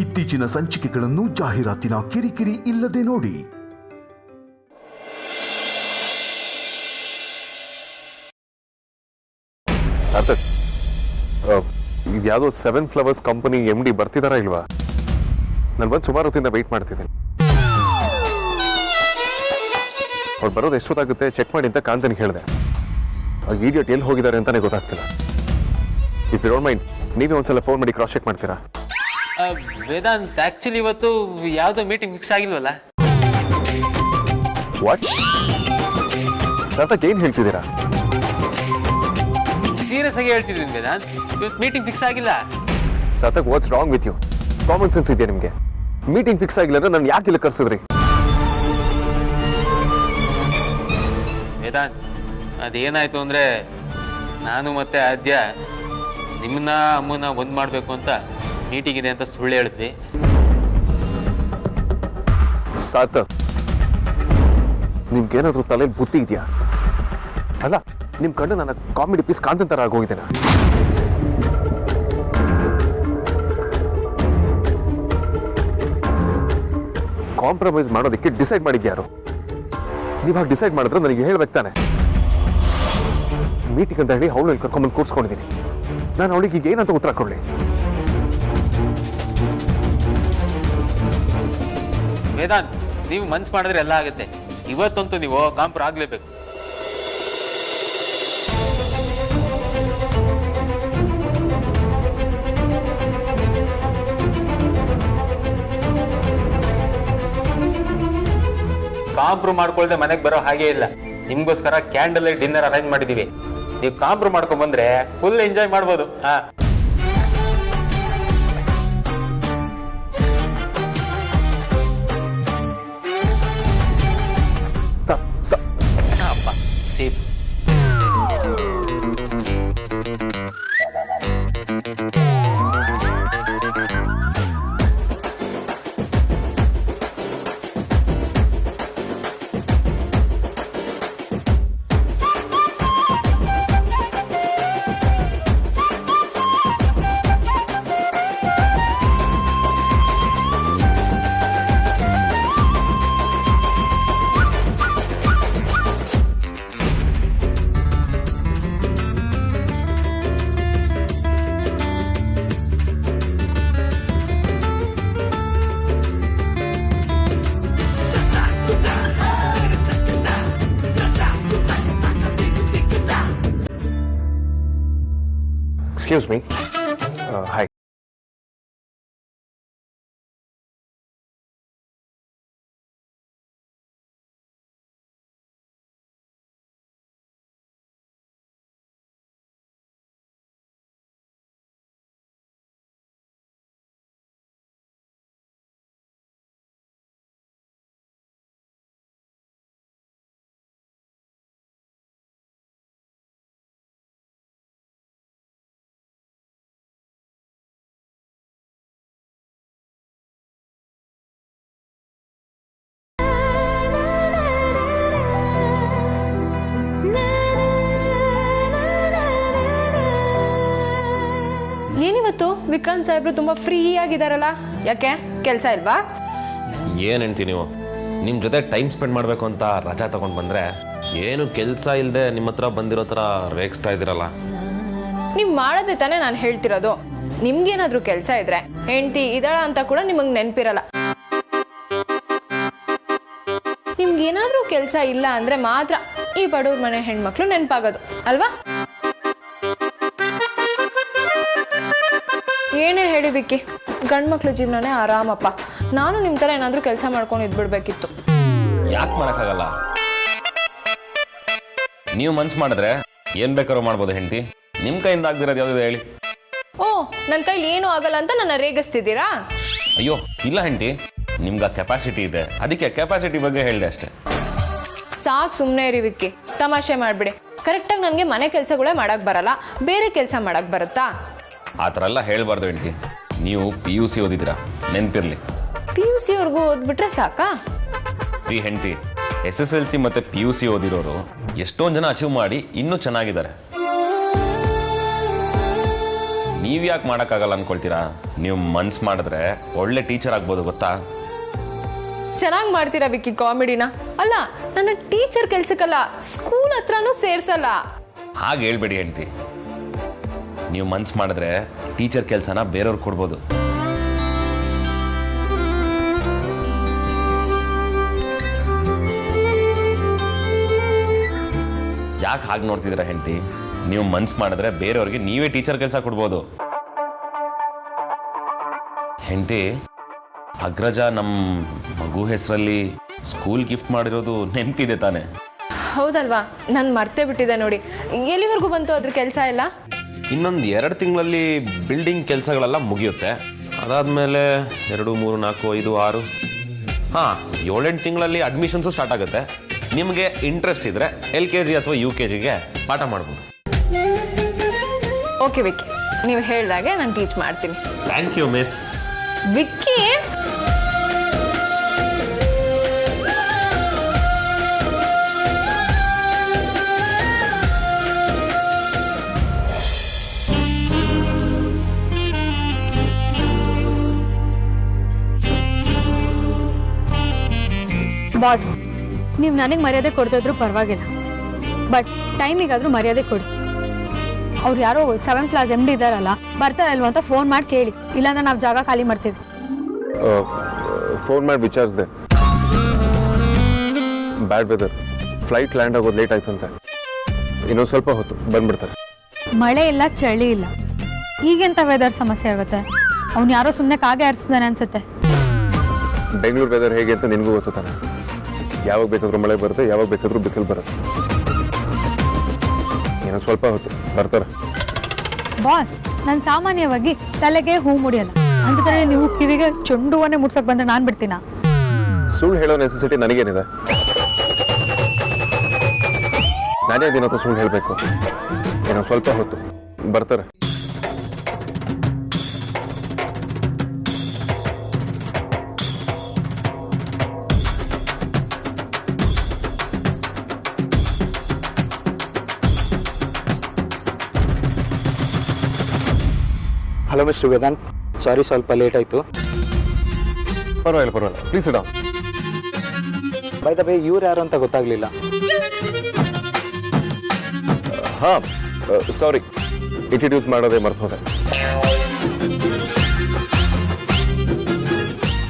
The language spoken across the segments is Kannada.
ಇತ್ತೀಚಿನ ಸಂಚಿಕೆಗಳನ್ನು ಜಾಹೀರಾತಿನ ಕಿರಿಕಿರಿ ಇಲ್ಲದೆ ನೋಡಿ. ಸಾರ್ಥಕ್, ಇದ್ಯಾವುದೋ 7 Flowers ಕಂಪನಿ MD ಬರ್ತಿದಾರಾ ಇಲ್ವಾ? ನಾನು ಬಂದು ಸುಮಾರು ಹೊತ್ತಿಂದ ವೆಯ್ಟ್ ಮಾಡ್ತಿದ್ದೇನೆ. ಅವ್ರು ಬರೋದು ಎಷ್ಟೊತ್ತಾಗುತ್ತೆ ಚೆಕ್ ಮಾಡಿ ಅಂತ ಕಾಂತನಿಗೆ ಹೇಳಿದೆ. ಇಡಿಯಟ್ ಎಲ್ಲಿ ಹೋಗಿದ್ದಾರೆ ಅಂತಾನೆ ಗೊತ್ತಾಗ್ತಿಲ್ಲ. ಇಫ್ ಯು ಡೋಂಟ್ ಮೈಂಡ್ ನೀವೇ ಒಂದ್ಸಲ ಫೋನ್ ಮಾಡಿ ಕ್ರಾಸ್ ಚೆಕ್ ಮಾಡ್ತೀರಾ? ವೇದಾಂತ್, ಆಕ್ಚುಲಿ ಇವತ್ತು ಯಾವುದೋ ಮೀಟಿಂಗ್ ಫಿಕ್ಸ್ ಆಗಿಲ್ವಲ್ಲ? ವಾಟ್? ಸಾರ್ಥಕ್, ಏನ್ ಹೇಳ್ತಿದ್ದೀರಾ? ಸೀರಿಯಸ್ ಆಗಿ ಹೇಳ್ತಿದ್ದೀನಿ ವೇದಾಂತ್, ಇವತ್ತು ಮೀಟಿಂಗ್ ಫಿಕ್ಸ್ ಆಗಿಲ್ಲ. Sarthak, what's wrong with you? Common sense ಇದೆಯಾ ನಿಮಗೆ? ಮೀಟಿಂಗ್ ಫಿಕ್ಸ್ ಆಗಿಲ್ಲ ಅಂದ್ರೆ ನಾನು ಯಾಕೆ ಇಲ್ಲಿ ಕರ್ಸಿದ್ರಿ? ವೇದಾಂತ್, ಅದೇನಾಯ್ತು ಅಂದ್ರೆ ನಾನು ಮತ್ತೆ ಆದ್ಯ ನಿಮ್ಮನ್ನ ಅಮ್ಮನ ಒಂದ್ ಮಾಡ್ಬೇಕು ಅಂತ ಮೀಟಿಂಗ್ ಇದೆ ಅಂತ ಸುಳ್ಳು ಹೇಳಿದ್ವಿ. ಸಾರ್ಥಕ್, ನಿಮ್ಗೇನಾದ್ರೂ ತಲೆಯಲ್ಲಿ ಬುದ್ಧಿ ಇದೆಯಾ? ಅಲ್ಲ, ನಿಮ್ ಕಣ್ಣು ನನ್ನ ಕಾಮಿಡಿ ಪೀಸ್ ಕಾಂತನ್ ತರ ಆಗೋಗಿದ್ದೇನೆ. ಕಾಂಪ್ರಮೈಸ್ ಮಾಡೋದಕ್ಕೆ ಡಿಸೈಡ್ ಮಾಡಿದ್ಯಾರು? ನೀವಾಗ ಡಿಸೈಡ್ ಮಾಡಿದ್ರೆ ನನಗೆ ಹೇಳ್ಬೇಕು ತಾನೆ. ಮೀಟಿಂಗ್ ಅಂತ ಹೇಳಿ ಅವಳು ಕರ್ಕೊಂಡ್ಬಂದು ಕೂರ್ಸ್ಕೊಂಡಿದ್ದೀನಿ. ನಾನು ಅವಳಿಗೆ ಈಗ ಏನಂತ ಉತ್ತರ ಕೊಡ್ಲಿ? ವೇದಾಂತ್, ನೀವು ಮನ್ಸು ಮಾಡಿದ್ರೆ ಎಲ್ಲ ಆಗುತ್ತೆ. ಇವತ್ತಂತೂ ನೀವು ಕಾಂಪ್ರ ಆಗ್ಲೇಬೇಕು. ಕಾಂಪ್ರು ಮಾಡ್ಕೊಳ್ದೆ ಮನೆಗೆ ಬರೋ ಹಾಗೆ ಇಲ್ಲ. ನಿಮ್ಗೋಸ್ಕರ ಕ್ಯಾಂಡಲ್ ಲೈಟ್ ಡಿನ್ನರ್ ಅರೇಂಜ್ ಮಾಡಿದೀವಿ. ನೀವು ಕಾಂಪ್ರು ಮಾಡ್ಕೊಂಡ್ ಬಂದ್ರೆ ಫುಲ್ ಎಂಜಾಯ್ ಮಾಡ್ಬೋದು. ಅಪ್ಪ ಸೇಫ್. Excuse me. Hi. ಏನಿವತ್ತು ವಿಕ್ರಾಂತ್ ಸಾಹೇಬ್ರು ತುಂಬಾ ಫ್ರೀ ಆಗಿದಾರಲ್ಲ? ಯಾಕೆ ಕೆಲಸ ಇಲ್ವಾ? ಏನು ಹೇಳ್ತೀನಿ ನೀವು? ನಿಮ್ಮ ಜೊತೆ ಟೈಮ್ ಸ್ಪೆಂಡ್ ಮಾಡಬೇಕು ಅಂತ ರಜಾ ತಗೊಂಡು ಬಂದರೆ ಏನು ಕೆಲಸ ಇಲ್ಲದೆ ನಿಮ್ಮ ಹತ್ರ ಬಂದಿರೋ ಥರ ರೇಗಿಸ್ತಾ ಇದ್ದೀರಲ್ಲ. ನೀವು ಮಾಡೋದೇ ತಾನೇ ನಾನು ಹೇಳ್ತಿರೋದು. ನಿಮ್ಗೇನಾದ್ರೂ ಕೆಲಸ ಇದ್ರೆ ಹೆಂಡತಿ ಇದಾಳ ಅಂತ ಕೂಡ ನಿಮಗೆ ನೆನಪಿರಲ್ಲ. ನಿಮ್ಗೇನಾದ್ರೂ ಕೆಲಸ ಇಲ್ಲ ಅಂದ್ರೆ ಮಾತ್ರ ಈ ಬಡವ್ರ ಮನೆ ಹೆಣ್ಮಕ್ಳು ನೆನಪಾಗೋದು ಅಲ್ವಾ? ಏನೇ ಹೇಳಿ ವಿಕ್ಕಿ, ಗಂಡ್ಮಕ್ಳು ಜೀವನನೇ ಆರಾಮಪ್ಪ. ನಾನು ನಿಮ್ಮ ಥರ ಏನಾದರೂ ಕೆಲಸ ಮಾಡ್ಕೊಂಡು ಇದ್ಬಿಡ್ಬೇಕಿತ್ತು. ಯಾಕೆ ಮಾಡೋಕ್ಕಾಗಲ್ಲ? ನೀವು ಮನ್ಸು ಮಾಡಿದ್ರೆ ಏನು ಬೇಕಾದ್ರೂ ಮಾಡ್ಬೋದು ಹೆಂಡತಿ. ನಿಮ್ಮ ಕೈಯಿಂದ ಆಗದಿರೋದು ಯಾವುದಿದೆ ಹೇಳಿ? ಓ, ನನ್ನ ಕೈಲಿ ಏನೂ ಆಗಲ್ಲ ಅಂತ ನನ್ನ ರೇಗಿಸ್ತಿದ್ದೀರಾ? ಅಯ್ಯೋ ಇಲ್ಲ ಹೆಂಡತಿ, ನಿಮ್ಗೆ ಆ ಕೆಪಾಸಿಟಿ ಇದೆ, ಅದಕ್ಕೆ ಕೆಪಾಸಿಟಿ ಬಗ್ಗೆ ಹೇಳಿದೆ ಅಷ್ಟೇ. ಸಾಕು, ಸುಮ್ಮನೆ ಇರಿ ವಿಕ್ಕಿ, ತಮಾಷೆ ಮಾಡಿಬಿಡಿ. ಕರೆಕ್ಟಾಗಿ ನನಗೆ ಮನೆ ಕೆಲಸಗಳೇ ಮಾಡೋಕ್ಕೆ ಬರಲ್ಲ, ಬೇರೆ ಕೆಲಸ ಮಾಡೋಕ್ಕೆ ಬರುತ್ತಾ? ಆ ಥರ ಎಲ್ಲ ಹೇಳಬಾರ್ದು ಹೆಂಡತಿ. ನೀವು PUC ಓದಿದ್ದೀರಾ, ನೆನಪಿರಲಿ. PUC ಅವ್ರಿಗೂ ಓದ್ಬಿಟ್ರೆ ಸಾಕಾ? ಹೆಂಡತಿ, SSLC ಮತ್ತು PUC ಓದಿರೋರು ಎಷ್ಟೊಂದು ಜನ ಅಚೀವ್ ಮಾಡಿ ಇನ್ನೂ ಚೆನ್ನಾಗಿದ್ದಾರೆ. ನೀವು ಯಾಕೆ ಮಾಡೋಕ್ಕಾಗಲ್ಲ ಅಂದ್ಕೊಳ್ತೀರಾ? ನೀವು ಮನ್ಸು ಮಾಡಿದ್ರೆ ಒಳ್ಳೆ ಟೀಚರ್ ಆಗ್ಬೋದು ಗೊತ್ತಾ? ಚೆನ್ನಾಗಿ ಮಾಡ್ತೀರಾ ವಿಕ್ಕಿ ಕಾಮಿಡಿನ. ಅಲ್ಲ, ನನ್ನ ಟೀಚರ್ ಕೆಲ್ಸಕ್ಕಲ್ಲ, ಸ್ಕೂಲ್ ಹತ್ರನೂ ಸೇರ್ಸಲ್ಲ. ಹಾಗೆ ಹೇಳ್ಬೇಡಿ ಹೆಂಡ್ತಿ. ನೀವು ಮನ್ಸು ಮಾಡಿದ್ರೆ ಟೀಚರ್ ಕೆಲಸನ ಬೇರೆಯವ್ರಿಗೆ ಕೊಡ್ಬೋದು. ಯಾಕೆ ಹಾಗೆ ನೋಡ್ತಿದ್ದೀರಾ ಹೆಂಡ್ತಿ? ನೀವು ಮನ್ಸು ಮಾಡಿದ್ರೆ ಬೇರೆಯವ್ರಿಗೆ ನೀವೇ ಟೀಚರ್ ಕೆಲಸ ಕೊಡ್ಬೋದು. ಹೆಂಡ್ತಿ, ಅಗ್ರಜ ನಮ್ಮ ಮಗು ಹೆಸರಲ್ಲಿ ಸ್ಕೂಲ್ ಗಿಫ್ಟ್ ಮಾಡಿರೋದು ನೆನಪಿದೆ ತಾನೆ? ಹೌದಲ್ವಾ, ನಾನು ಮರ್ತೇ ಬಿಟ್ಟಿದ್ದೆ ನೋಡಿ. ಎಲ್ಲಿವರೆಗೂ ಬಂತು ಅದ್ರ ಕೆಲಸ ಎಲ್ಲ? ಇನ್ನೊಂದು 2 ತಿಂಗಳಲ್ಲಿ ಬಿಲ್ಡಿಂಗ್ ಕೆಲಸಗಳೆಲ್ಲ ಮುಗಿಯುತ್ತೆ. ಅದಾದಮೇಲೆ 2, 3, 4, 5, 6 7-8 ತಿಂಗಳಲ್ಲಿ ಅಡ್ಮಿಷನ್ಸು ಸ್ಟಾರ್ಟ್ ಆಗುತ್ತೆ. ನಿಮಗೆ ಇಂಟ್ರೆಸ್ಟ್ ಇದ್ದರೆ LKG ಅಥವಾ UKGಗೆ ಪಾಠ ಮಾಡ್ಬೋದು. ಓಕೆ ವಿಕ್ಕಿ, ನೀವು ಹೇಳ್ದಾಗೆ ನಾನು ಟೀಚ್ ಮಾಡ್ತೀನಿ. Thank you miss. Vicky, boss, ನೀವು ನನಗೆ ಮರ್ಯಾದೆ ಕೊಡ್ತಿದ್ರು ಪರವಾಗಿಲ್ಲ, ಬಟ್ ಟೈಮಿಗಾದರೂ ಮರ್ಯಾದೆ ಕೊಡಿ. ಅವ್ರು ಯಾರೋ 7th ಕ್ಲಾಸ್ MD ಇದ್ದಾರಲ್ಲ, ಬರ್ತಾರಲ್ವ ಅಂತ ಫೋನ್ ಮಾಡಿ ಕೇಳಿ, ಇಲ್ಲಾಂದ್ರೆ ನಾವು ಜಾಗ ಖಾಲಿ ಮಾಡ್ತೀವಿ. ಫೋನ್ ಮಾಡಿ ವಿಚಾರಿಸಿದೆ. ಬ್ಯಾಡ್ ವೆದರ್, ಫ್ಲೈಟ್ ಲ್ಯಾಂಡ್ ಆಗೋದು ಲೇಟ್ ಆಯ್ತಂತೆ. ಇನ್ನೊಂದು ಸ್ವಲ್ಪ ಹೊತ್ತು ಬಂದ್ಬಿಡ್ತಾರೆ. ಮಳೆ ಇಲ್ಲ, ಚಳಿ ಇಲ್ಲ, ಈಗೆಂತ ವೆದರ್ ಸಮಸ್ಯೆ ಆಗುತ್ತೆ? ಅವ್ನು ಯಾರೋ ಸುಮ್ಮನೆ ಕಾಗೆ ಹರಿಸಿದಾನೆ ಅನ್ಸುತ್ತೆ. ಬೆಂಗಳೂರು ವೆದರ್ ಹೇಗೆ ಅಂತ ನಿನಗೂ ಗೊತ್ತು ತಾನೆ. ಯಾವಾಗ ಬೇಕಾದ್ರೂ ಮಳೆ ಬರುತ್ತೆ, ಯಾವಾಗ ಬೇಕಾದ್ರೂ ಬಿಸಿಲು ಬರುತ್ತೆ. ಏನೋ ಸ್ವಲ್ಪ ಹೊತ್ತು ಬರ್ತಾರೆ. ಬಾಸ್, ನಾನು ಸಾಮಾನ್ಯವಾಗಿ ತಲೆಗೆ ಹೂ ಮುಡಿಯಲ್ಲ, ಅಂತ ನೀವು ಕಿವಿಗೆ ಚೆಂಡು ಹೂವನ್ನೇ ಮುಡ್ಸಕ್ ಬಂದ್ರೆ ನಾನು ಬಿಡ್ತೀನ? ಸುಳ್ಳು ಹೇಳೋ ನೆಸೆಸಿಟಿ ನನಗೇನಿದೆ? ನಾನೇ ದಿನ ಸುಳ್ಳು ಹೇಳಬೇಕು? ಏನೋ ಸ್ವಲ್ಪ ಹೊತ್ತು ಬರ್ತಾರೆ. ಹಲೋ ಮಿಸ್ಟರ್ ವೇದಾಂತ್, ಸಾರಿ ಸ್ವಲ್ಪ ಲೇಟ್ ಆಯಿತು. ಪರವಾಗಿಲ್ಲ, ಪ್ಲೀಸ್ ಇಡ. ಬೈ ದ ವೇ, ಇವ್ರು ಯಾರು ಅಂತ ಗೊತ್ತಾಗ್ಲಿಲ್ಲ. ಸಾರಿ, ಇಂಟ್ರಡ್ಯೂಸ್ ಮಾಡೋದೇ ಮರ್ತೋದೆ.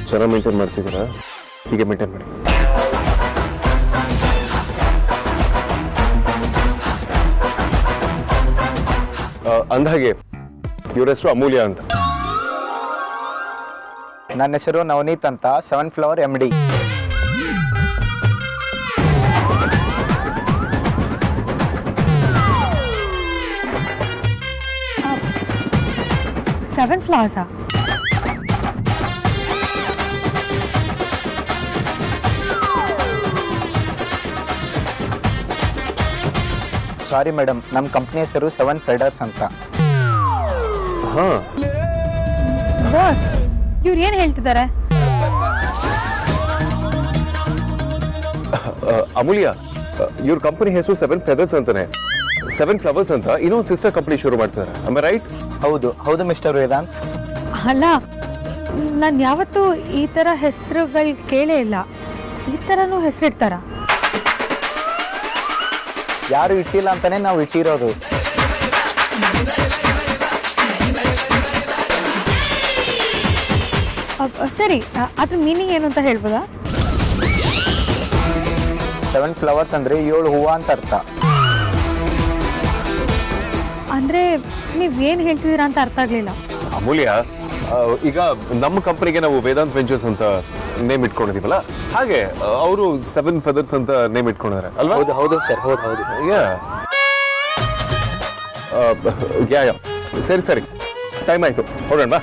ಚೆನ್ನಾಗಿ ಮೇಂಟೈನ್ ಮಾಡ್ತಿದ್ದೀರಾ, ಹೀಗೆ ಮೇಂಟೈನ್ ಮಾಡಿ. ಅಂದಾಗೆ ಇವ್ರ ಹೆಸರು ಅಮೂಲ್ಯ ಅಂತ. ನನ್ನ ಹೆಸರು ನವನೀತ್ ಅಂತ, 7th ಫ್ಲೋರ್ MD. ಸೆವೆಂತ್ ಫ್ಲೋರ್ಸಾ? ಸಾರಿ ಮೇಡಮ್, ನಮ್ಮ ಕಂಪ್ನಿ ಹೆಸರು 7 ಫೆಡರ್ಸ್ ಅಂತ. ಬಾಸ್, ಇವ್ರು ಏನು ಹೇಳ್ತಿದ್ದಾರೆ? ಅಮೂಲ್ಯ, ಇವ್ರ ಕಂಪನಿ ಹೆಸರು 7 ಫೆದರ್ಸ್ ಅಂತಾನೆ. 7 ಫ್ಲವರ್ಸ್ ಅಂತ ಇನ್ನೊಂದು ಸಿಸ್ಟರ್ ಕಂಪನಿ ಶುರು ಮಾಡ್ತಾರೆ. ಆಮೇಲೆ ರೈಟ್? ಹೌದು ಮಿಸ್ಟರ್ ವೇದಾಂತ್. ಅಲ್ಲ, ನಾನು ಯಾವತ್ತೂ ಈ ಥರ ಹೆಸರುಗಳು ಕೇಳೇ ಇಲ್ಲ. ಈ ಥರನೂ ಹೆಸರಿಡ್ತಾರ? ಯಾರು ಇಟ್ಟಿಲ್ಲ ಅಂತಾನೆ ನಾವು ಇಟ್ಟಿರೋದು. ಸರಿ, ಅದ್ರ ಮೀನಿಂಗ್ ಏನು ಅಂತ ಹೇಳ್ಬೋದಾ? 7 ಫ್ಲವರ್ಸ್ ಅಂದ್ರೆ 7 ಹೂವು ಅಂತ ಅರ್ಥ. ಅಂದ್ರೆ ನೀವೇನು ಹೇಳ್ತಿದ್ದೀರಾ ಅಂತ ಅರ್ಥ ಆಗಲಿಲ್ಲ. ಅಮೂಲ್ಯ, ಈಗ ನಮ್ಮ ಕಂಪನಿಗೆ ನಾವು ವೇದಾಂತ್ ವೆಂಚರ್ಸ್ ಅಂತ ನೇಮ್ ಇಟ್ಕೊಂಡಿದೀವಲ್ಲ, ಹಾಗೆ ಅವರು 7 ಫೆದರ್ಸ್ ಅಂತ ನೇಮ್ ಇಟ್ಕೊಂಡಿದ್ದಾರೆ ಅಲ್ವಾ? ಹೌದು ಸರ್, ಹೌದು. ಯಾ ಸರಿ, ಟೈಮ್ ಆಯ್ತು, ಹೊರಡೋಣ ಬಾ.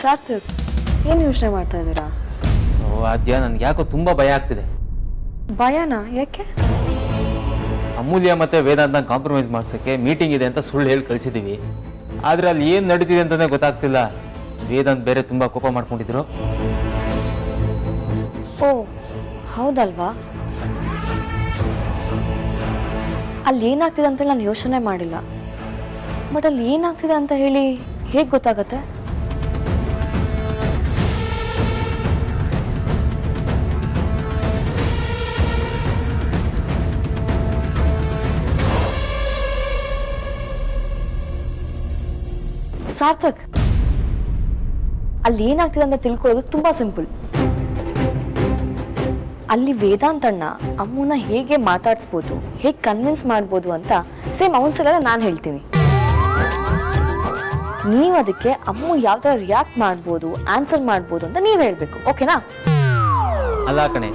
ಸಾರ್ಥಕ್, ಏನು ಯೋಚನೆ ಮಾಡ್ತಾ ಇದ್ದೀರಾ? ಆದ್ಯ, ನನ್ಗೆ ಯಾಕೋ ತುಂಬಾ ಭಯ ಆಗ್ತಿದೆ. ಭಯನಾ? ಯಾಕೆ? ಅಮೂಲ್ಯ ಮತ್ತು ವೇದಾಂತ ಕಾಂಪ್ರಮೈಸ್ ಮಾಡ್ಸೋಕ್ಕೆ ಮೀಟಿಂಗ್ ಇದೆ ಅಂತ ಸುಳ್ಳು ಹೇಳಿ ಕಳಿಸಿದ್ದೀವಿ. ಆದರೆ ಅಲ್ಲಿ ಏನು ನಡೀತಿದೆ ಅಂತಲೇ ಗೊತ್ತಾಗ್ತಿಲ್ಲ. ವೇದಾಂತ್ ಬೇರೆ ತುಂಬ ಕೋಪ ಮಾಡ್ಕೊಂಡಿದ್ರು. ಓ ಹೌದಲ್ವಾ? ಅಲ್ಲಿ ಏನಾಗ್ತಿದೆ ಅಂತ ನಾನು ಯೋಚನೆ ಮಾಡಿಲ್ಲ. ಬಟ್ ಅಲ್ಲಿ ಏನಾಗ್ತಿದೆ ಅಂತ ಹೇಳಿ ಹೇಗೆ ಗೊತ್ತಾಗತ್ತೆ? ಸಾರ್ಥಕ್, ಅಲ್ಲಿ ಏನಾಗ್ತಿದೆ ಅಂತ ತಿಳ್ಕೊಳ್ಳೋದು ತುಂಬಾ ಸಿಂಪಲ್. ಅಲ್ಲಿ ವೇದಾಂತಣ್ಣ ಅಮ್ಮನ ಹೇಗೆ ಮಾತಾಡಿಸ್ಬೋದು, ಹೇಗೆ ಕನ್ವಿನ್ಸ್ ಮಾಡ್ಬೋದು ಅಂತ ಸೇಮ್ ಅವನ ಸಲ ನಾನು ಹೇಳ್ತೀನಿ. ನೀವು ಅದಕ್ಕೆ ಅಮ್ಮ ಯಾವ ಥರ ರಿಯಾಕ್ಟ್ ಮಾಡ್ಬೋದು, ಆನ್ಸರ್ ಮಾಡ್ಬೋದು ಅಂತ ನೀವು ಹೇಳಬೇಕು. ಓಕೆನಾ? ಅಲ್ಲ ಕಣೆ,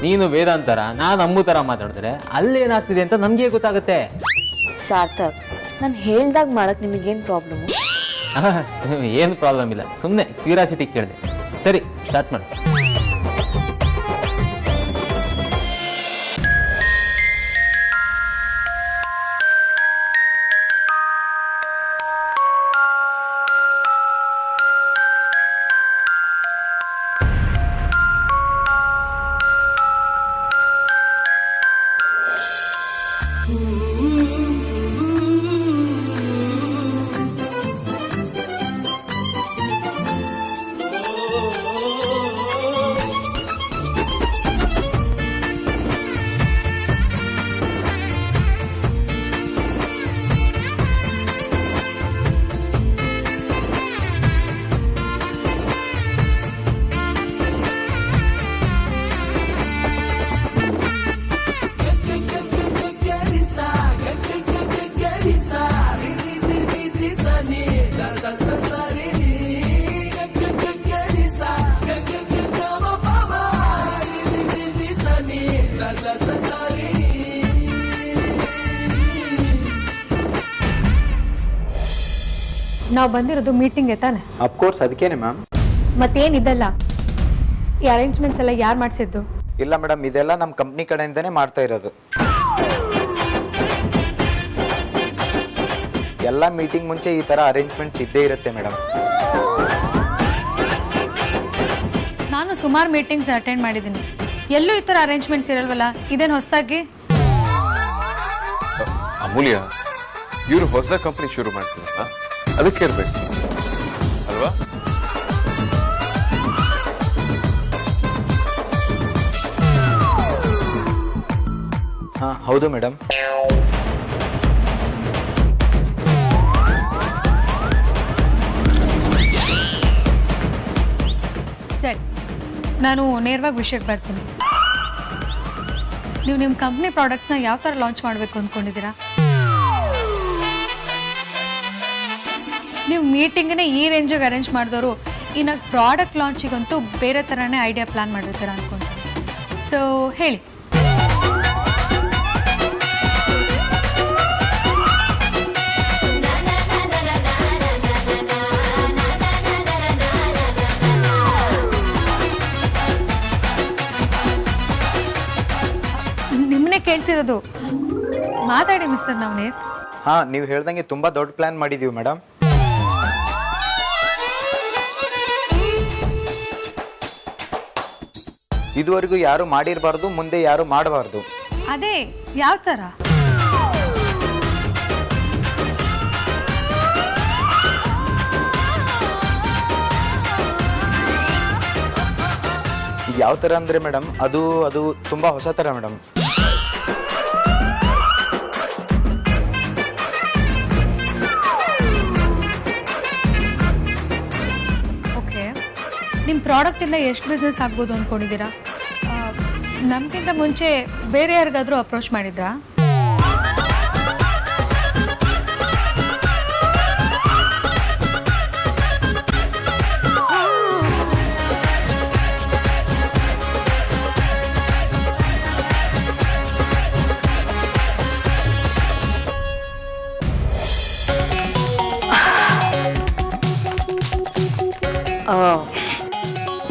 ನೀನು ವೇದಾಂತರ, ನಾನು ಅಮ್ಮು ಥರ ಮಾತಾಡಿದ್ರೆ ಅಲ್ಲಿ ಏನಾಗ್ತಿದೆ ಅಂತ ನಮಗೆ ಗೊತ್ತಾಗುತ್ತೆ. ಸಾರ್ಥಕ್, ನಾನು ಹೇಳ್ದಾಗ ಮಾಡಕ್ಕೆ ನಿಮಗೇನು ಪ್ರಾಬ್ಲಮ್ಮು? ಏನು ಪ್ರಾಬ್ಲಮ್ ಇಲ್ಲ, ಸುಮ್ಮನೆ ಕ್ಯೂರಿಯಾಸಿಟಿ ಕೇಳಿದೆ. ಸರಿ, ಸ್ಟಾರ್ಟ್ ಮಾಡಿ. ನಾವು ಬಂದಿರೋದು ಮೀಟಿಂಗ್ಗೆ ತಾನೆ? ಅಫ್ಕೋರ್ಸ್ ಅದಕ್ಕೇನೆ ಮ್ಯಾಮ್. ಮತ್ತೇನಿದಲ್ಲ, ಈ ಅರೇಂಜ್ಮೆಂಟ್ಸ್ ಎಲ್ಲ ಯಾರು ಮಾಡಿಸಿದ್ದು? ಇಲ್ಲ ಮೇಡಮ್, ಇದೆಲ್ಲ ನಮ್ಮ ಕಂಪ್ನಿ ಕಡೆಯಿಂದನೇ ಮಾಡ್ತಾ ಇರೋದು. ಎಲ್ಲ ಮೀಟಿಂಗ್ ಮುಂಚೆ ಈ ಥರ ಅರೇಂಜ್ಮೆಂಟ್ಸ್ ಇದ್ದೇ ಇರುತ್ತೆ ಮೇಡಮ್. ನಾನು ಸುಮಾರು ಮೀಟಿಂಗ್ಸ್ ಅಟೆಂಡ್ ಮಾಡಿದ್ದೀನಿ, ಎಲ್ಲೂ ಈ ಥರ ಅರೇಂಜ್ಮೆಂಟ್ಸ್ ಇರಲ್ವಲ್ಲ. ಇದೇನು ಹೊಸದಾಗಿ? ಅಮೂಲ್ಯ, ಇವರು ಹೊಸ ಕಂಪ್ನಿ ಶುರು ಮಾಡ್ತೀರಾ, ಅದಕ್ಕೆ ಇರ್ಬೇಕು ಅಲ್ವಾ? ಹಾಂ ಹೌದು ಮೇಡಮ್. ಸರಿ, ನಾನು ನೇರವಾಗಿ ವಿಷಯಕ್ಕೆ ಬರ್ತೀನಿ. ನೀವು ನಿಮ್ಮ ಕಂಪ್ನಿ ಪ್ರಾಡಕ್ಟ್ನ ಯಾವ ಥರ ಲಾಂಚ್ ಮಾಡಬೇಕು ಅಂದ್ಕೊಂಡಿದ್ದೀರಾ? ನೀವು ಮೀಟಿಂಗನ್ನೇ ಈ ರೇಂಜಿಗೆ ಅರೇಂಜ್ ಮಾಡಿದವರು ಇನ್ನು ಪ್ರಾಡಕ್ಟ್ ಲಾಂಚಿಗಂತೂ ಬೇರೆ ಥರನೇ ಐಡಿಯಾ ಪ್ಲ್ಯಾನ್ ಮಾಡಿರ್ತೀರ ಅಂದ್ಕೊಂತೀನಿ. ಸೊ ಹೇಳಿ. ನಿಮ್ಮನ್ನೇ ಕೇಳ್ತಿರೋದು, ಮಾತಾಡಿ ಮಿಸ್ಟರ್ ನವನೀತ್. ಹಾಂ, ನೀವು ಹೇಳ್ದಂಗೆ ತುಂಬ ದೊಡ್ಡ ಪ್ಲ್ಯಾನ್ ಮಾಡಿದ್ದೀವಿ ಮೇಡಮ್. ಇದುವರೆಗೂ ಯಾರು ಮಾಡಿರಬಾರ್ದು, ಮುಂದೆ ಯಾರು ಮಾಡಬಾರ್ದು. ಅದೇ ಯಾವ ಥರ? ಯಾವ ಥರ ಅಂದರೆ ಮೇಡಮ್, ಅದು ತುಂಬ ಹೊಸ ಥರ ಮೇಡಮ್. ಓಕೆ, ನಿಮ್ಮ ಪ್ರಾಡಕ್ಟಿಂದ ಎಷ್ಟು ಬಿಸ್ನೆಸ್ ಆಗ್ಬೋದು ಅಂದ್ಕೊಂಡಿದ್ದೀರಾ? ನಮಗಿಂತ ಮುಂಚೆ ಬೇರೆ ಯಾರಿಗಾದರೂ ಅಪ್ರೋಚ್ ಮಾಡಿದ್ರಾ?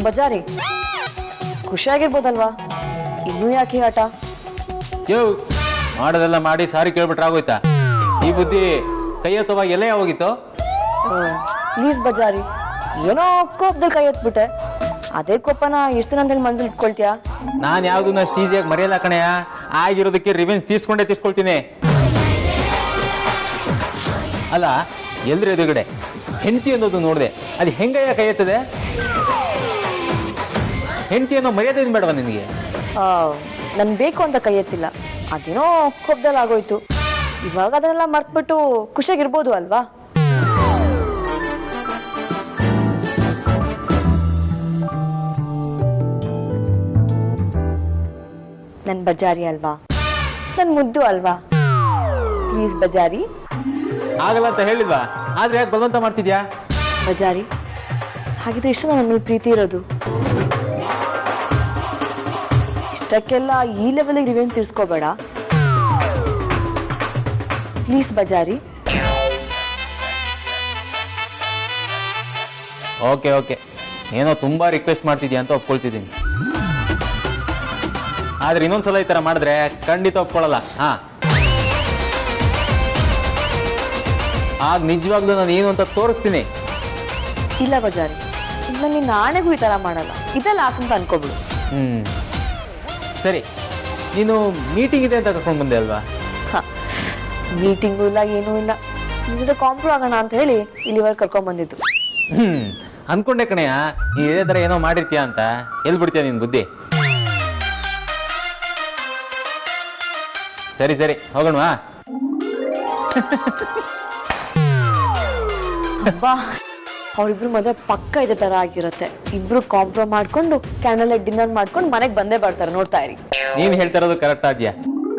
ಬಜಾರಿ ಖುಷಿಯಾಗಿರ್ಬೋದಲ್ವಾ? ಇನ್ನೂ ಯಾಕೆ ಆಟ? ಯೋ, ಮಾಡೋದೆಲ್ಲ ಮಾಡಿ ಸಾರಿ ಕೇಳ್ಬಿಟ್ರೆ ಆಗೋಯ್ತಾ? ಈ ಬುದ್ಧಿ ಕೈ ಎತ್ತುವಾಗ ಎಲ್ಲೇ ಹೋಗಿತ್ತು? ಪ್ಲೀಸ್ ಬಜಾರಿ, ಏನೋ ಕೋಪದಲ್ಲಿ ಕೈ ಎತ್ಬಿಟ್ಟೆ. ಅದೇ ಕೋಪನ ಎಷ್ಟು ದಿನ ಅಂತೇಳಿ ಮನ್ಸಲ್ಲಿ ಇಟ್ಕೊಳ್ತೀಯಾ? ನಾನು ಯಾವ್ದನ್ನ ಅಷ್ಟು ಈಸಿಯಾಗಿ ಮರೆಯಲ್ಲ ಕಣಯ್ಯ. ಆಗಿರೋದಕ್ಕೆ ರಿವೆಂಜ್ ತೀರ್ಸ್ಕೊಳ್ತೀನಿ. ಅಲ್ಲ, ಎಲ್ರ ಎದುರುಗಡೆ ಹೆಂಡತಿ ಅನ್ನೋದು ನೋಡಿದೆ, ಅದು ಹೆಂಗಯ್ಯ ಕೈ ಎತ್ತದೆ? ಹೆಂಡತಿ ಅನ್ನೋ ಮರ್ಯಾದೆ ಬೇಡವಾ ನಿನಗೆ? ನನ್ ಬೇಕು ಅಂತ ಕೈ ಎತ್ತಿಲ್ಲ, ಅದೇನೋ ಕೋಪದಲ್ಲಿ ಆಗೋಯ್ತು. ಇವಾಗ ಅದನ್ನೆಲ್ಲ ಮರ್ತ್ಬಿಟ್ಟು ಖುಷಿಯಾಗಿರ್ಬೋದು ಅಲ್ವಾ? ನನ್ ಬಜಾರಿ ಅಲ್ವಾ, ನನ್ ಮುದ್ದು ಅಲ್ವಾ? ಪ್ಲೀಸ್ ಬಜಾರಿ. ಆಗಲ್ಲ ಅಂತ ಹೇಳಿಲ್ವಾ? ಆದ್ರೆ ಯಾಕೆ ಬಲವಂತ ಮಾಡ್ತಿದ್ಯಾ? ಬಜಾರಿ, ಹಾಗಿದ್ರೆ ಇಷ್ಟು ನನ್ನ ಮೇಲೆ ಪ್ರೀತಿ ಇರೋದು. ಇಷ್ಟಕ್ಕೆಲ್ಲ ಈ ಲೆವೆಲ್ಗೆ ರಿವೆಂಜ್ ತೀರ್ಸ್ಕೋಬೇಡ ಪ್ಲೀಸ್ ಬಜಾರಿ. ಓಕೆ, ಏನೋ ತುಂಬಾ ರಿಕ್ವೆಸ್ಟ್ ಮಾಡ್ತಿದ್ಯಾ ಅಂತ ಒಪ್ಕೊಳ್ತಿದ್ದೀನಿ. ಆದ್ರೆ ಇನ್ನೊಂದ್ಸಲ ಈ ತರ ಮಾಡಿದ್ರೆ ಖಂಡಿತ ಒಪ್ಕೊಳ್ಳಲ್ಲ. ಆಗ ನಿಜವಾಗ್ಲೂ ನಾನು ಏನು ಅಂತ ತೋರಿಸ್ತೀನಿ. ಇಲ್ಲ ಬಜಾರಿ, ಇಲ್ಲ ನೀನ್ ನಾಳೆಗೂ ಈ ತರ ಮಾಡಲ್ಲ, ಇದೆಲ್ಲ ಆಸೆ ಅಂತ ಅನ್ಕೋಬಿಡು. ಸರಿ, ನೀನು ಮೀಟಿಂಗ್ ಇದೆ ಅಂತ ಕರ್ಕೊಂಡು ಬಂದೆ ಅಲ್ವಾ? ಮೀಟಿಂಗು ಇಲ್ಲ, ಏನೂ ಇಲ್ಲ, ನಿಮ್ ಜೊತೆ ಕಾಂಪ್ರೋ ಆಗೋಣ ಅಂತ ಹೇಳಿ ಇಲ್ಲಿವರೆಗೆ ಕರ್ಕೊಂಡ್ ಬಂದಿದ್ದು. ಅನ್ಕೊಂಡೆ ಕಣಯ್ಯ, ನೀನ್ ಇದೇ ತರ ಏನೋ ಮಾಡಿರ್ತೀಯ ಅಂತ. ಎಲ್ಲಿ ಬಿಡ್ತೀಯ ನಿನ್ ಬುದ್ಧಿ? ಸರಿ ಹೋಗೋಣವಾ? ಅಬ್ಬಾ, ಅವ್ರಿಬ್ರು ಮದುವೆ ಪಕ್ಕ ಇದೇ ತರ ಆಗಿರುತ್ತೆ. ಇಬ್ರು ಕಾಂಪ್ರೋ ಮಾಡ್ಕೊಂಡು ಕ್ಯಾಂಡಲ್ ಲೈಟ್ ಡಿನ್ನರ್ ಮಾಡ್ಕೊಂಡು ಮನೆಗೆ ಬಂದೇ ಬರ್ತಾರೆ, ನೋಡ್ತಾ ಇರಿ. ನೀನ್ ಹೇಳ್ತಾ ಇರೋದು ಕರೆಕ್ಟ್ ಆದ್ಯಾ?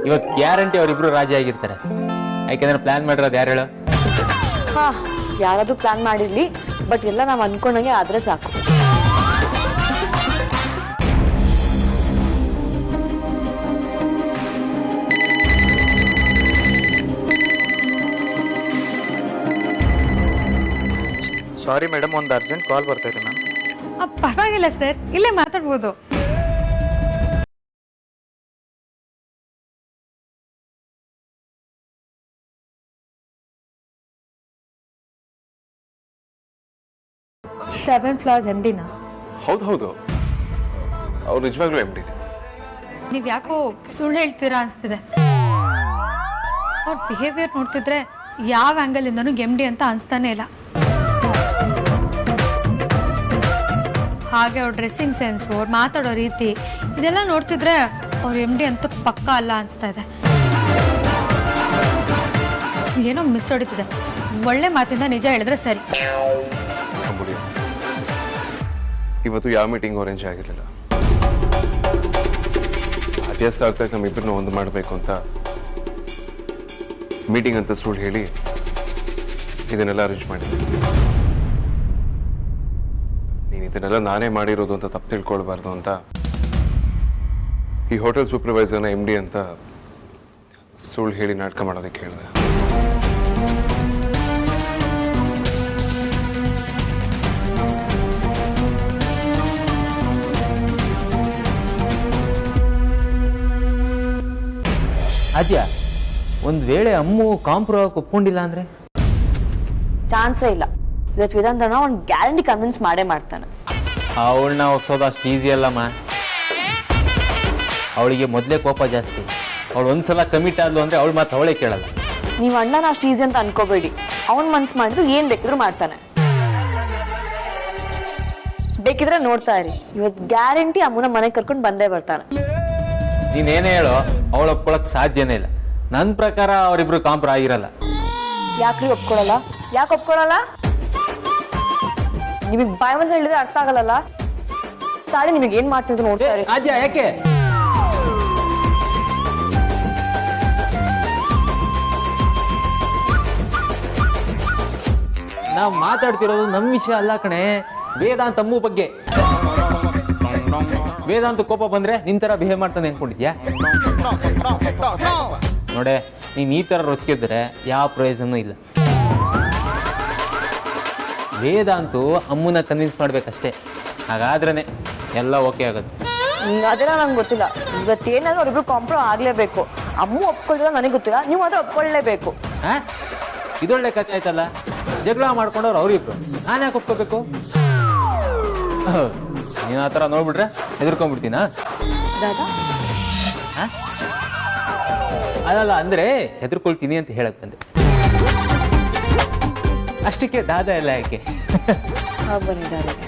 ಇವತ್ತು ಗ್ಯಾರಂಟಿ ಅವರಿಬ್ರು ರಾಜಿ ಆಗಿರ್ತಾರೆ. ಯಾಕೆಂದ್ರೆ ಪ್ಲಾನ್ ಮಾಡಿರೋದು ಯಾರು ಹೇಳು? ಯಾರಾದ್ರೂ ಪ್ಲಾನ್ ಮಾಡಿರ್ಲಿ, ಬಟ್ ಎಲ್ಲ ನಾವ್ ಅನ್ಕೊಂಡಂಗೆ ಆದ್ರೆ ಸಾಕು. ಸಾರಿ ಮೇಡಮ್, ಒಂದು ಅರ್ಜೆಂಟ್ ಕಾಲ್ ಬರ್ತಾ ಇದೆ ಮ್ಯಾಮ್. ಪರವಾಗಿಲ್ಲ ಸರ್, ಇಲ್ಲೇ ಮಾತಾಡ್ಬೋದು. ಸೆವೆನ್ ಫ್ಲವರ್ಸ್ MD ನಾ? ಹೌದು, ಅವ್ರು ನಿಜವಾಗ್ಲೂ MD. ನೀವ್ ಯಾಕೋ ಸುಳ್ಳು ಹೇಳ್ತೀರಾ ಅನ್ಸ್ತಿದೆ. ಅವ್ರ ಬಿಹೇವಿಯರ್ ನೋಡ್ತಿದ್ರೆ ಯಾವ ಆಂಗಲ್ ಇಂದನೂ MD ಅಂತ ಅನ್ಸ್ತಾನೆ ಇಲ್ಲ. ಹಾಗೆ ಅವ್ರ ಡ್ರೆಸ್ಸಿಂಗ್ ಸೆನ್ಸು, ಅವ್ರು ಮಾತಾಡೋ ರೀತಿ, ಇದೆಲ್ಲ ನೋಡ್ತಿದ್ರೆ ಅವ್ರ MD ಅಂತ ಪಕ್ಕ ಅಲ್ಲ ಅನ್ಸ್ತಾ ಇದೆ. ಏನೋ ಮಿಸ್ ಹೊಡಿತಿದೆ. ಒಳ್ಳೆ ಮಾತಿಂದ ನಿಜ ಹೇಳಿದ್ರೆ ಸರಿ. ಇವತ್ತು ಯಾವ ಮೀಟಿಂಗ್ ಅರೇಂಜ್ ಆಗಿರಲಿಲ್ಲ. ಅದೇ ಸಾಕಾಗಿ ನಮ್ಮಿಬ್ಬರನ್ನ ಒಂದು ಮಾಡಬೇಕು ಅಂತ ಮೀಟಿಂಗ್ ಅಂತ ಸುಳ್ಳು ಹೇಳಿ ಇದನ್ನೆಲ್ಲ ಅರೇಂಜ್ ಮಾಡಿದ್ದೆ. ನೀನು ಇದನ್ನೆಲ್ಲ ನಾನೇ ಮಾಡಿರೋದು ಅಂತ ತಪ್ಪು ತಿಳ್ಕೊಳ್ಬಾರ್ದು ಅಂತ ಈ ಹೋಟೆಲ್ ಸೂಪರ್ವೈಸರ್ನ MD ಅಂತ ಸುಳ್ಳು ಹೇಳಿ ನಾಟಕ ಮಾಡೋದಕ್ಕೆ ಹೇಳಿದೆ. ಅಜ್ಜ, ಒಂದ್ ವೇಳೆ ಅಮ್ಮು ಕಾಂಪ್ರೋ ಒಪ್ಕೊಂಡಿಲ್ಲ ಅಂದ್ರೆ? ಚಾನ್ಸೇ ಇಲ್ಲ. ಇವತ್ತು ವಿಧಾನದಣ್ಣ ಅವ್ನು ಗ್ಯಾರಂಟಿ ಕನ್ವಿನ್ಸ್ ಮಾಡೇ ಮಾಡ್ತಾನೆ. ಅವಳನ್ನ ಒಪ್ಸೋದು ಅಷ್ಟು ಈಸಿ ಅಲ್ಲಮ್ಮ. ಅವಳಿಗೆ ಮೊದಲೇ ಕೋಪ ಜಾಸ್ತಿ. ಅವಳು ಒಂದ್ಸಲ ಕಮಿಟ್ ಆದ್ಲು ಅಂದ್ರೆ ಅವಳು ಮಾತು ಅವಳೇ ಕೇಳಲ್ಲ. ನೀವು ಅಣ್ಣನ ಅಷ್ಟು ಈಸಿ ಅಂತ ಅನ್ಕೋಬೇಡಿ. ಅವ್ನು ಮನ್ಸು ಮಾಡಿದ್ರು ಏನ್ ಬೇಕಿದ್ರು ಮಾಡ್ತಾನೆ. ಬೇಕಿದ್ರೆ ನೋಡ್ತಾ ಇರಿ, ಇವತ್ತು ಗ್ಯಾರಂಟಿ ಅಮ್ಮನ ಮನೆಗೆ ಕರ್ಕೊಂಡು ಬಂದೇ ಬರ್ತಾನೆ. ನೀನೇನೇ ಹೇಳೋ, ಅವಳು ಒಪ್ಕೊಳಕ್ ಸಾಧ್ಯನೇ ಇಲ್ಲ. ನನ್ನ ಪ್ರಕಾರ ಅವರಿಬ್ರು ಕಾಂಪ್ರೋ ಆಗಿರಲ್ಲ. ಯಾಕ್ರಿ ಒಪ್ಕೊಳ್ಳಲ್ಲ? ಯಾಕೆ ಒಪ್ಕೊಳ್ಳಲ್ಲ? ನಿಮಗೆ ಬಾಯ್ ಬಂದು ಹೇಳಿದ್ರೆ ಅರ್ಥ ಆಗಲ್ಲ. ತಾಳಿ ನಿಮಗೆ ಏನ್ ಮಾಡ್ತಿದ್ರು ನೋಡ್ತಾ ಇರಿ. ಅಜ್ಜ, ಯಾಕೆ? ನಾವು ಮಾತಾಡ್ತಿರೋದು ನಮ್ಮ ವಿಷಯ ಅಲ್ಲ ಕಣೆ, ವೇದಾಂತ ಅಮ್ಮು ಬಗ್ಗೆ. ವೇದಾಂತ ಕೋಪ ಬಂದ್ರೆ ನಿನ್ ತರ ಬಿಹೇವ್ ಮಾಡ್ತಾನೆ ಅನ್ಕೊಂಡಿದ್ಯಾ? ನೋಡೆ, ನೀನ್ ಈ ತರ ರೊಚ್ಚಿದ್ರೆ ಯಾವ ಪ್ರಯೋಜನೂ ಇಲ್ಲ. ವೇದಾಂತು ಅಮ್ಮನ ಕನ್ವಿನ್ಸ್ ಮಾಡ್ಬೇಕಷ್ಟೇ, ಹಾಗಾದ್ರೇನೆ ಎಲ್ಲ ಓಕೆ ಆಗೋದು. ಅದೆಲ್ಲ ನಂಗೆ ಗೊತ್ತಿಲ್ಲ. ಇವತ್ತೇನಾದ್ರೂ ಅವ್ರಿಬ್ರು ಕಾಂಪ್ರೋ ಆಗ್ಲೇಬೇಕು. ಅಮ್ಮ ಒಪ್ಕೊಳ್ತಿಲ್ಲ ನನಗೆ ಗೊತ್ತಿಲ್ಲ, ನೀವು ಮಾತ್ರ ಒಪ್ಕೊಳ್ಳೇಬೇಕು. ಹಾಂ, ಇದೊಳ್ಳೆ ಕಥೆ ಆಯ್ತಲ್ಲ. ಜಗಳ ಮಾಡ್ಕೊಂಡವ್ರು ಅವ್ರಿಬ್ರು, ನಾನು ಯಾಕೆ ಒಪ್ಕೋಬೇಕು? ನೀನು ಆ ಥರ ನೋಡ್ಬಿಟ್ರೆ ಹೆದರ್ಕೊಂಡ್ಬಿಡ್ತೀನಾ? ದಾದಾ ಅದಲ್ಲ, ಅಂದರೆ ಹೆದರ್ಕೊಳ್ತೀನಿ ಅಂತ ಹೇಳಕ್ ಬಂದೆ. ಅಷ್ಟಕ್ಕೆ ದಾದ ಎಲ್ಲ ಯಾಕೆ? ಬನ್ನಿ ದಾದಾಗೆ.